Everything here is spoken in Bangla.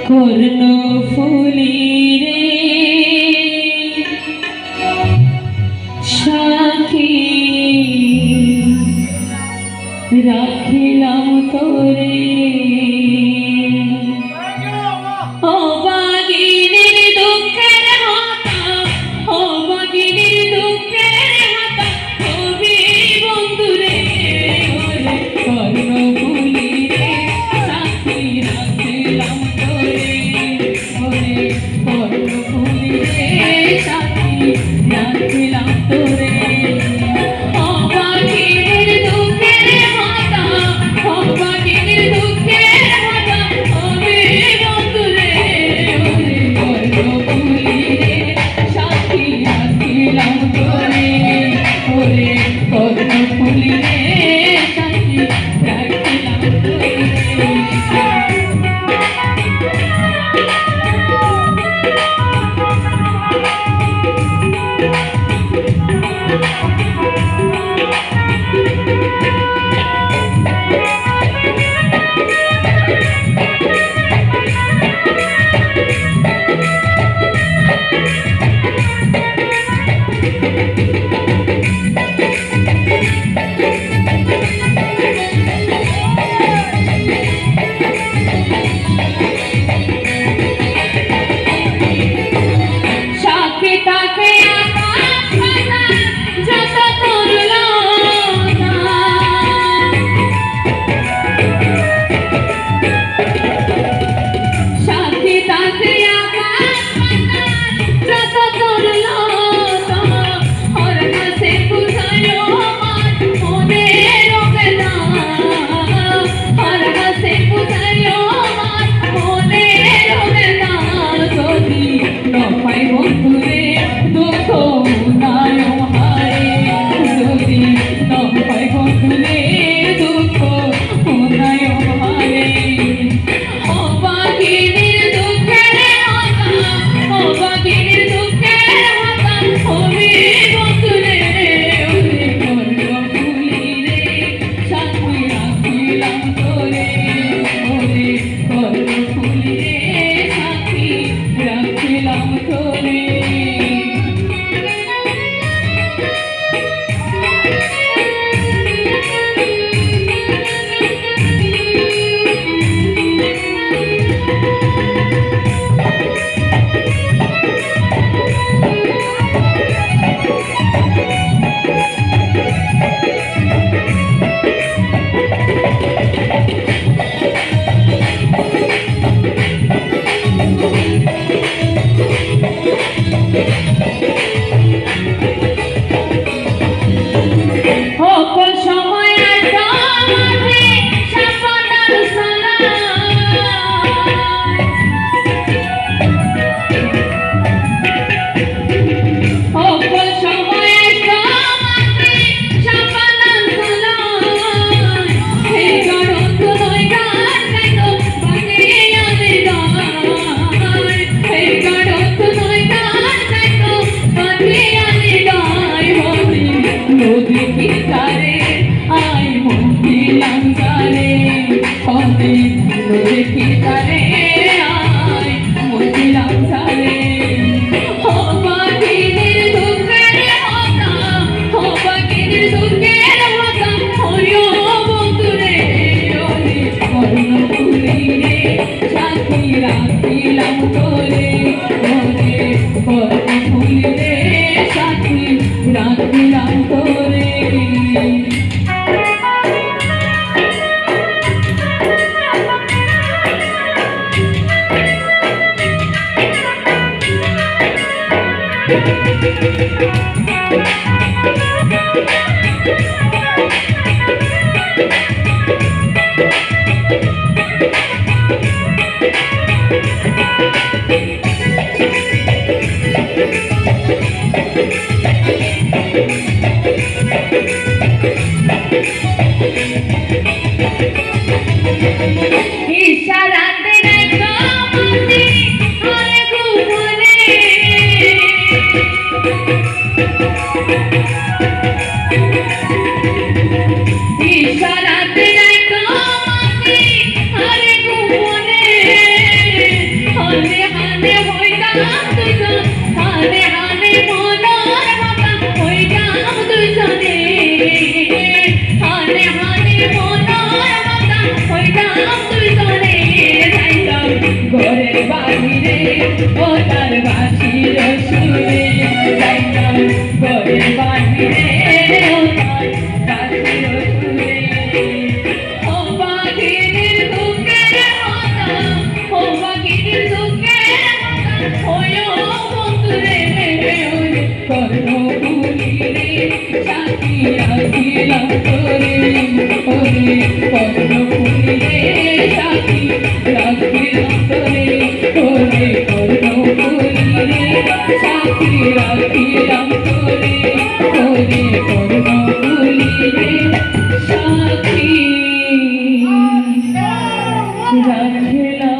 কর্ণফুলী রে সাথী রাখিলাম তোরে অবাগিনীর দুঃখের হাতা অবাগিনীর দুঃখের হাতা কবি বন্ধুরে কর্ণফুলী রে সাথী রাখিলাম তোরে কর্ণফুলী রে সাথী রাখিলাম তোরে অবাগিনীর দুঃখের হাতা অবাগিনীর দুঃখের হাতা কবি বন্ধুরে কর্ণফুলী রে সাথী রাখিলাম তোরে কর্ণফুলী রে সাথী রাখিলাম তোরে হানে হানে মনের কথা হইলাম দুইজনে হানে হানে মনের কথা হইলাম দুইজনে যাইতাম ঘরের বাহিরে ও তার বাঁশির সুরে যাইতাম ঘরের বাহিরে ও তার বাঁশির সুরে ও বাঘিনীর দুঃখের কথা ও বাঘিনীর দুঃখের কথা ওয়ো বন্ধুরে কর্ণফুলিরে সাথী রাখিলাম তোরে ওরে কর্ণফুলিরে সাথী রাখিলাম তোরে ওরে কর্ণফুলিরে সাথী রাখিলাম তোরে ওরে কর্ণফুলিরে সাথী রাখিলাম